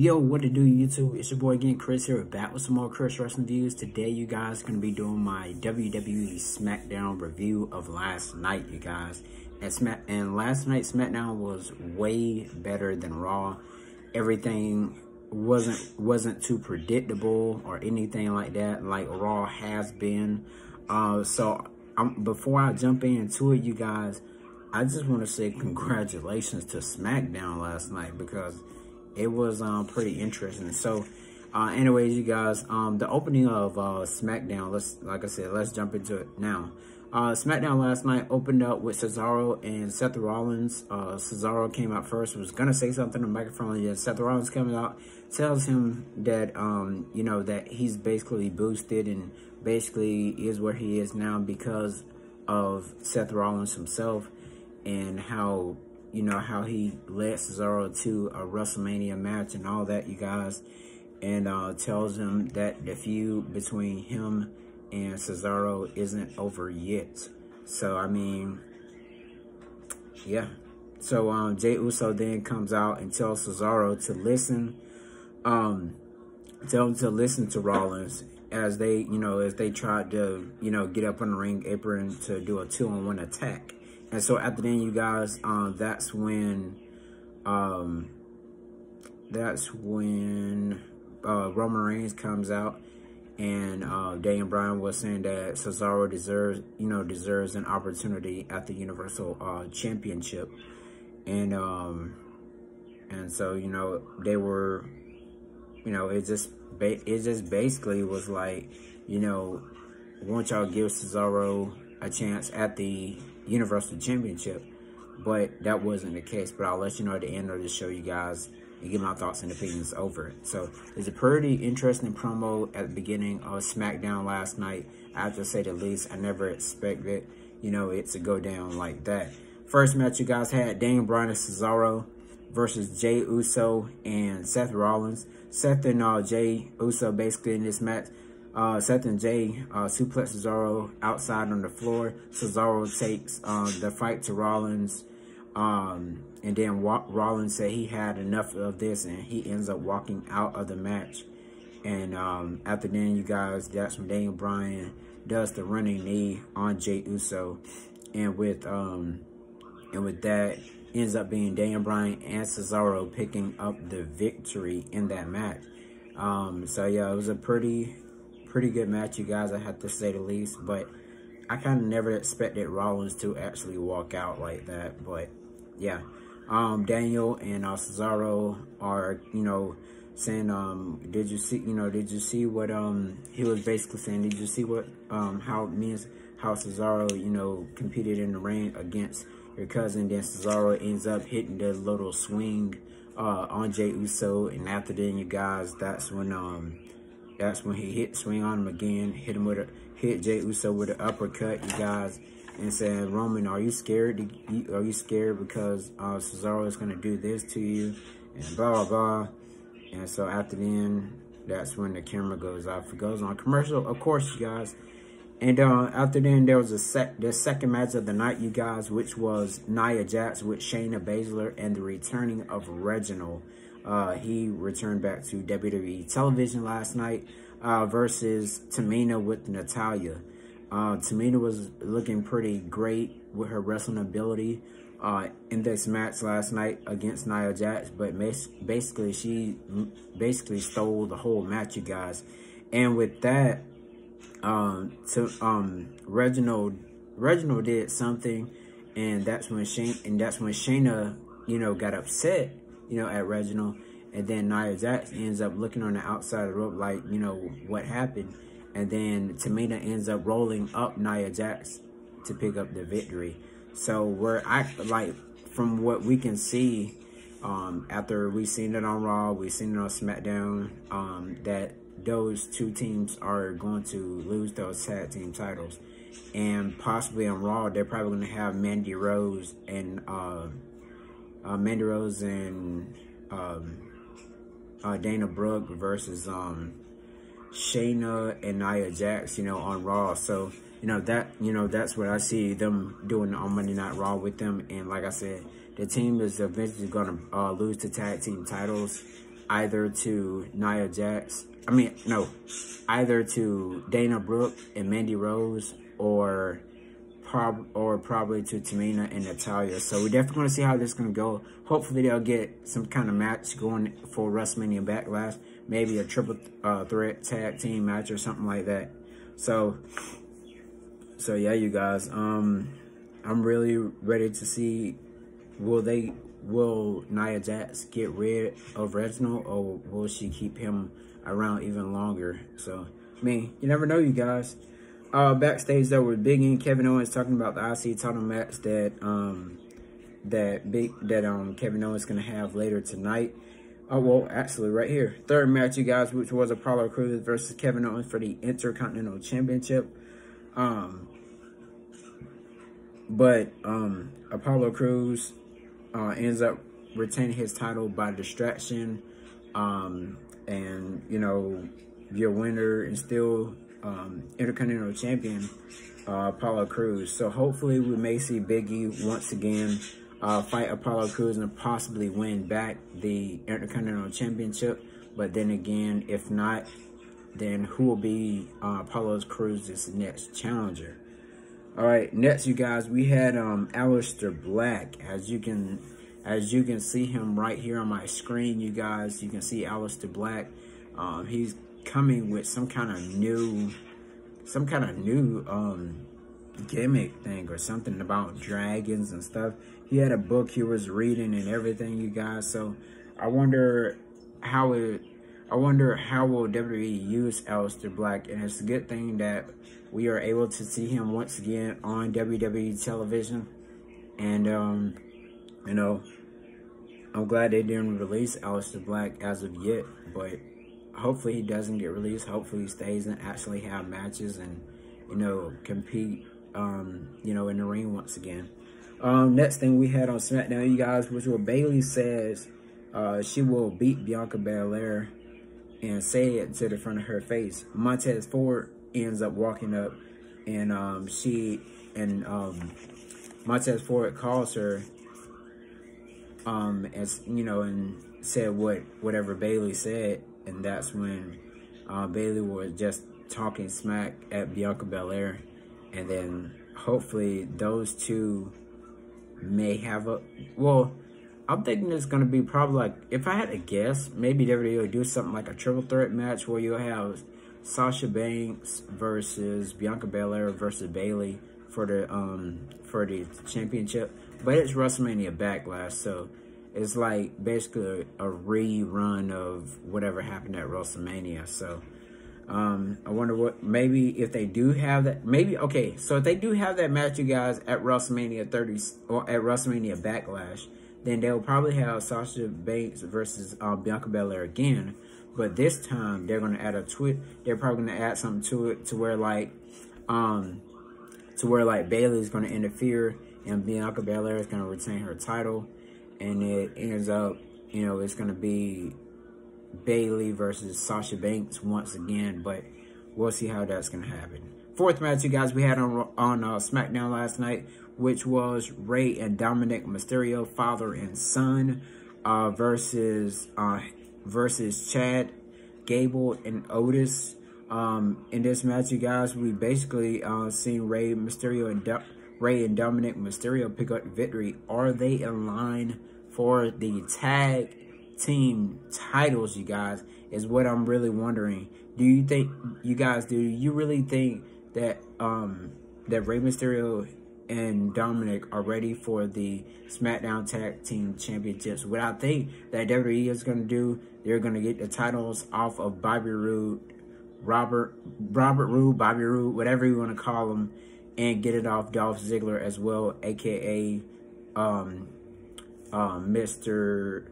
Yo, what it do, YouTube? It's your boy again, Chris here, back with some more Chris Wrestling Views. Today, you guys, going to be doing my WWE Smackdown review of last night, you guys. And last night's Smackdown was way better than Raw. Everything wasn't too predictable or anything like that, like Raw has been. Before I jump into it, you guys, I just want to say congratulations to Smackdown last night because it was pretty interesting. So anyways, you guys, the opening of Smackdown, let's jump into it now. Smackdown last night opened up with Cesaro and Seth Rollins. Cesaro came out first, was gonna say something on the microphone, and then Seth Rollins comes out, tells him that you know, that he's basically boosted and basically is where he is now because of Seth Rollins himself, and how, you know, how he led Cesaro to a WrestleMania match and all that, you guys. And tells him that the feud between him and Cesaro isn't over yet. So, I mean, yeah. So, Jey Uso then comes out and tells Cesaro to listen. Tell him to listen to Rollins as they tried to, get up on the ring apron to do a 2-on-1 attack. And so after then, you guys, that's when Roman Reigns comes out, and Bryan was saying that Cesaro deserves an opportunity at the Universal Championship, and so they were, it just basically was like, won't y'all give Cesaro a chance at the Universal Championship? But that wasn't the case. But I'll let you know at the end of the show, you guys, and get my thoughts and opinions over it. So there's a pretty interesting promo at the beginning of SmackDown last night. I have to say the least. I never expected, it to go down like that. First match you guys had Bryan and Cesaro versus Jey Uso and Seth Rollins. Seth and Jey Uso basically in this match. Seth and Jey suplex Cesaro outside on the floor. Cesaro takes the fight to Rollins. And then Rollins said he had enough of this, and he ends up walking out of the match. And after then, you guys, that's when Bryan does the running knee on Jey Uso. And with that, ends up being Bryan and Cesaro picking up the victory in that match. So yeah, it was a pretty good match, you guys, I have to say the least. But I kind of never expected Rollins to actually walk out like that. But yeah, Daniel and Cesaro are, saying, did you see what he was basically saying? Did you see what how Cesaro competed in the ring against your cousin? Then Cesaro ends up hitting the little swing on Jey Uso, and after then, you guys, that's when he swing on him again, hit Jey Uso with an uppercut, you guys, and said, Roman, are you scared? Are you scared because Cesaro is gonna do this to you? And blah blah blah. And so after then, that's when the camera goes off. It goes on commercial, of course, you guys. And after then, there was the second match of the night, you guys, which was Nia Jax with Shayna Baszler and the returning of Reginald. He returned back to WWE television last night versus Tamina with Natalya. Tamina was looking pretty great with her wrestling ability in this match last night against Nia Jax, but basically she stole the whole match, you guys. And with that, Reginald did something, and that's when Shayna got upset, at Reginald. And then Nia Jax ends up looking on the outside of the rope like, what happened? And then Tamina ends up rolling up Nia Jax to pick up the victory. So from what we can see, after we've seen it on Raw, we've seen it on SmackDown, that those two teams are going to lose those tag team titles. And possibly on Raw, they're probably going to have Mandy Rose and Dana Brooke versus Shayna and Nia Jax, on Raw. So that's what I see them doing on Monday Night Raw with them. And like I said, the team is eventually going to lose the tag team titles. either to Nia Jax. Either to Dana Brooke and Mandy Rose, or probably to Tamina and Natalya. So we're definitely going to see how this is going to go. Hopefully they'll get some kind of match going for WrestleMania Backlash. Maybe a triple threat tag team match or something like that. So yeah, you guys. I'm really ready to see, will Nia Jax get rid of Reginald, or will she keep him around even longer? So, I mean, you never know, you guys. Backstage though, with Big E and Kevin Owens talking about the IC title match that Kevin Owens gonna have later tonight. Oh, well, actually, right here, third match, you guys, which was Apollo Crews versus Kevin Owens for the Intercontinental Championship. But Apollo Crews ends up retaining his title by distraction, and you know, your winner and still Intercontinental Champion, Apollo Crews. So hopefully we may see Big E once again fight Apollo Crews and possibly win back the Intercontinental Championship. But then again, if not, then who will be Apollo Crews' next challenger? All right, next, you guys, we had Aleister Black. As you can see him right here on my screen, you guys. You can see Aleister Black. He's coming with some kind of new gimmick thing or something about dragons and stuff. He had a book he was reading and everything, you guys. So I wonder how will WWE use Aleister Black, and it's a good thing that we are able to see him once again on WWE television. And you know, I'm glad they didn't release Aleister Black as of yet, but hopefully he doesn't get released. Hopefully he stays and actually have matches and, you know, compete, you know, in the ring once again. Next thing we had on SmackDown, you guys, which where Bayley says she will beat Bianca Belair and say it to the front of her face. Montez Ford ends up walking up, and Montez Ford calls her, as you know, and said whatever Bayley said. And that's when Bayley was just talking smack at Bianca Belair. And then hopefully those two may have a... Well, I'm thinking it's going to be probably like... If I had to guess, maybe WWE will do something like a triple threat match where you'll have Sasha Banks versus Bianca Belair versus Bayley for the championship. But it's WrestleMania Backlash, so... It's like basically a rerun of whatever happened at WrestleMania. So, I wonder what, maybe if they do have that, maybe, okay, so if they do have that match, you guys, at WrestleMania 30, or at WrestleMania Backlash, then they'll probably have Sasha Banks versus Bianca Belair again. But this time, they're going to add a twist. They're probably going to add something to it to where, like, Bayley's going to interfere and Bianca Belair is going to retain her title. And it ends up, you know, it's going to be Bayley versus Sasha Banks once again. But we'll see how that's going to happen. Fourth match, you guys, we had on SmackDown last night, which was Rey and Dominic Mysterio, father and son, versus Chad Gable and Otis. In this match, you guys, we basically seen Rey and Dominic Mysterio pick up victory. Are they in line for the tag team titles, you guys, is what I'm really wondering. Do you think, you guys, do you really think that that Rey Mysterio and Dominic are ready for the SmackDown Tag Team Championships? What I think that WWE is going to do, they're going to get the titles off of Bobby Roode, Robert Roode, Bobby Roode, whatever you want to call them, and get it off Dolph Ziggler as well, aka Mr.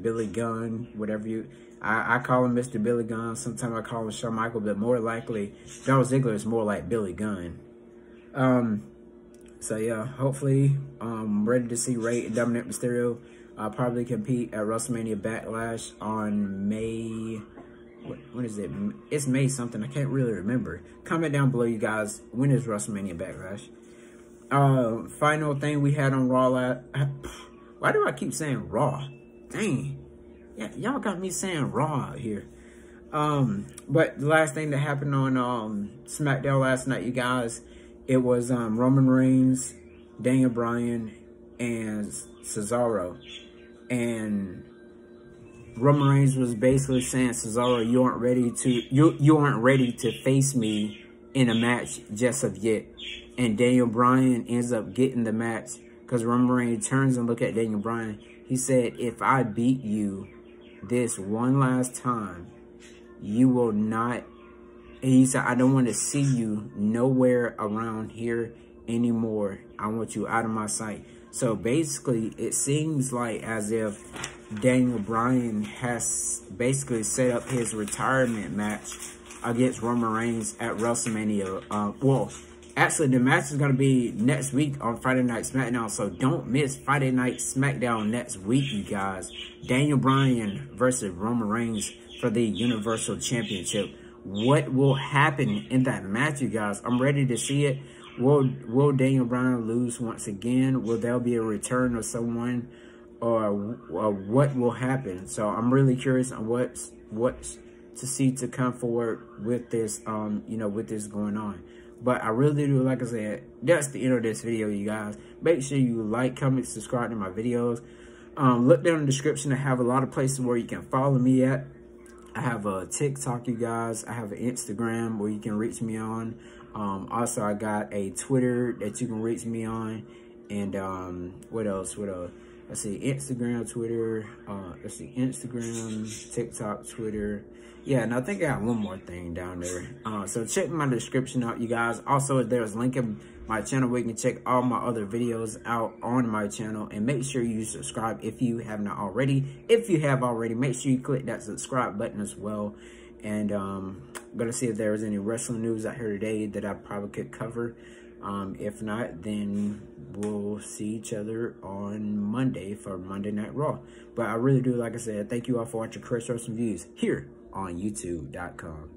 Billy Gunn, whatever you... I call him Mr. Billy Gunn. Sometimes I call him Shawn Michaels, but more likely, Dolph Ziggler is more like Billy Gunn. So yeah, hopefully, I'm ready to see Rey and Dominic Mysterio probably compete at WrestleMania Backlash on May... What is it? It's May something. I can't really remember. Comment down below, you guys. When is WrestleMania Backlash? Final thing we had on Raw. Why do I keep saying Raw? Dang. Yeah, y'all got me saying Raw out here. But the last thing that happened on SmackDown last night, you guys, it was Roman Reigns, Daniel Bryan, and Cesaro. And Roman Reigns was basically saying, Cesaro, you aren't ready to face me in a match just of yet. And Daniel Bryan ends up getting the match because Roman Reigns turns and look at Daniel Bryan. He said, if I beat you this one last time, you will not. He said, I don't want to see you nowhere around here anymore. I want you out of my sight. So basically, it seems like as if Daniel Bryan has basically set up his retirement match against Roman Reigns at WrestleMania. Well, actually, the match is going to be next week on Friday Night SmackDown. So don't miss Friday Night SmackDown next week, you guys. Daniel Bryan versus Roman Reigns for the Universal Championship. What will happen in that match, you guys? I'm ready to see it. Will Daniel Bryan lose once again? Will there be a return of someone? Or what will happen? So I'm really curious on what to see to come forward with this, with this going on. But I really do, like I said, that's the end of this video, you guys. Make sure you like, comment, subscribe to my videos. Look down in the description. I have a lot of places where you can follow me at. I have a TikTok, you guys. I have an Instagram where you can reach me on. Also, I got a Twitter that you can reach me on. And what else? Let's see, Instagram, Twitter. Let's see, Instagram, TikTok, Twitter. Yeah, and I think I got one more thing down there. So check my description out, you guys. Also, there's a link in my channel where you can check all my other videos out on my channel. And make sure you subscribe if you have not already. If you have already, make sure you click that subscribe button as well. And I'm going to see if there's any wrestling news out here today that I probably could cover. If not, then we'll see each other on Monday for Monday Night Raw. But I really do, like I said, thank you all for watching Khris Wrestling Views here on YouTube.com.